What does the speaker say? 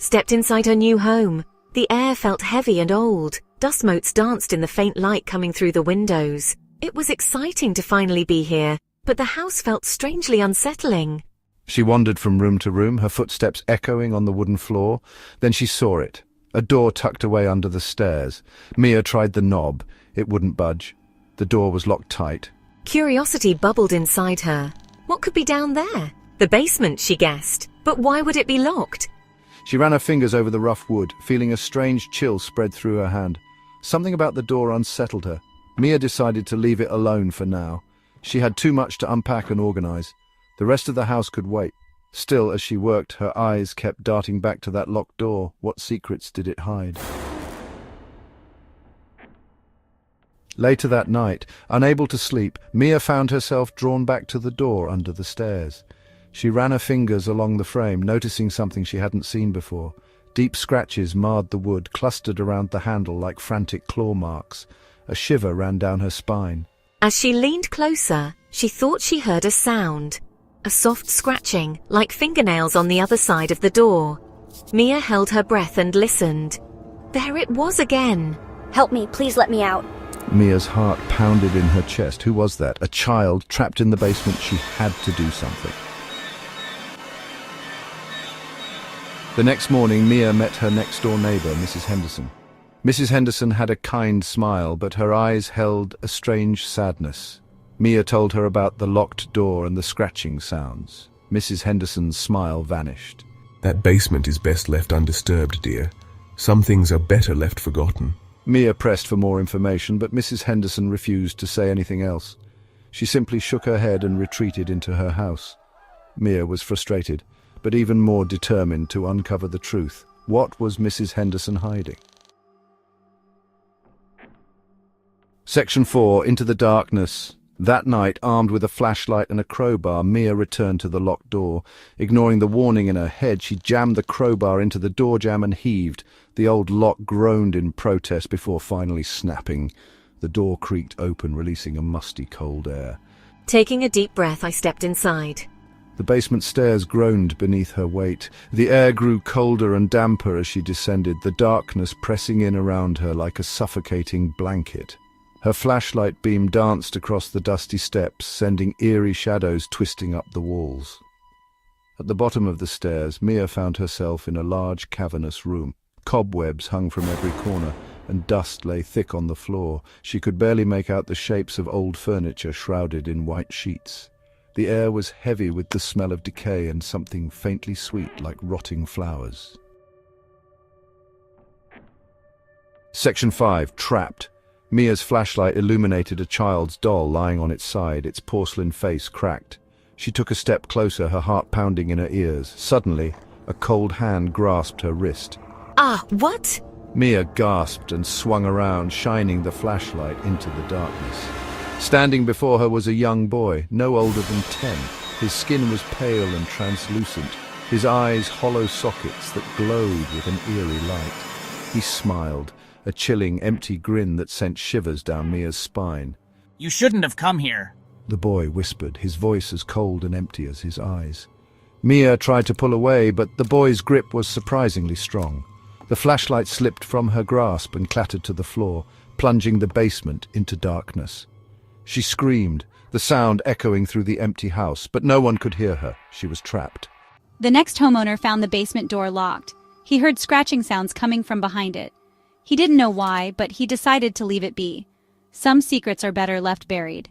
stepped inside her new home. The air felt heavy and old. Dust motes danced in the faint light coming through the windows. It was exciting to finally be here, but the house felt strangely unsettling. She wandered from room to room, her footsteps echoing on the wooden floor. Then she saw it, a door tucked away under the stairs. Mia tried the knob. It wouldn't budge. The door was locked tight. Curiosity bubbled inside her. What could be down there? The basement, she guessed. But why would it be locked? She ran her fingers over the rough wood, feeling a strange chill spread through her hand. Something about the door unsettled her. Mia decided to leave it alone for now. She had too much to unpack and organize. The rest of the house could wait. Still, as she worked, her eyes kept darting back to that locked door. What secrets did it hide? Later that night, unable to sleep, Mia found herself drawn back to the door under the stairs. She ran her fingers along the frame, noticing something she hadn't seen before. Deep scratches marred the wood, clustered around the handle like frantic claw marks. A shiver ran down her spine. As she leaned closer, she thought she heard a sound. A soft scratching, like fingernails on the other side of the door. Mia held her breath and listened. There it was again. Help me, please let me out. Mia's heart pounded in her chest. Who was that? A child trapped in the basement. She had to do something. The next morning, Mia met her next-door neighbor, Mrs. Henderson. Mrs. Henderson had a kind smile, but her eyes held a strange sadness. Mia told her about the locked door and the scratching sounds. Mrs. Henderson's smile vanished. That basement is best left undisturbed, dear. Some things are better left forgotten. Mia pressed for more information, but Mrs. Henderson refused to say anything else. She simply shook her head and retreated into her house. Mia was frustrated, but even more determined to uncover the truth. What was Mrs. Henderson hiding? Section 4, Into the Darkness. That night, armed with a flashlight and a crowbar, Mia returned to the locked door. Ignoring the warning in her head, she jammed the crowbar into the door jamb and heaved. The old lock groaned in protest before finally snapping. The door creaked open, releasing a musty, cold air. Taking a deep breath, I stepped inside. The basement stairs groaned beneath her weight. The air grew colder and damper as she descended, the darkness pressing in around her like a suffocating blanket. Her flashlight beam danced across the dusty steps, sending eerie shadows twisting up the walls. At the bottom of the stairs, Mia found herself in a large, cavernous room. Cobwebs hung from every corner, and dust lay thick on the floor. She could barely make out the shapes of old furniture shrouded in white sheets. The air was heavy with the smell of decay and something faintly sweet like rotting flowers. Section 5, Trapped. Mia's flashlight illuminated a child's doll lying on its side, its porcelain face cracked. She took a step closer, her heart pounding in her ears. Suddenly, a cold hand grasped her wrist. Ah, what? Mia gasped and swung around, shining the flashlight into the darkness. Standing before her was a young boy, no older than 10. His skin was pale and translucent, his eyes hollow sockets that glowed with an eerie light. He smiled, a chilling, empty grin that sent shivers down Mia's spine. You shouldn't have come here, the boy whispered, his voice as cold and empty as his eyes. Mia tried to pull away, but the boy's grip was surprisingly strong. The flashlight slipped from her grasp and clattered to the floor, plunging the basement into darkness. She screamed, the sound echoing through the empty house, but no one could hear her. She was trapped. The next homeowner found the basement door locked. He heard scratching sounds coming from behind it. He didn't know why, but he decided to leave it be. Some secrets are better left buried.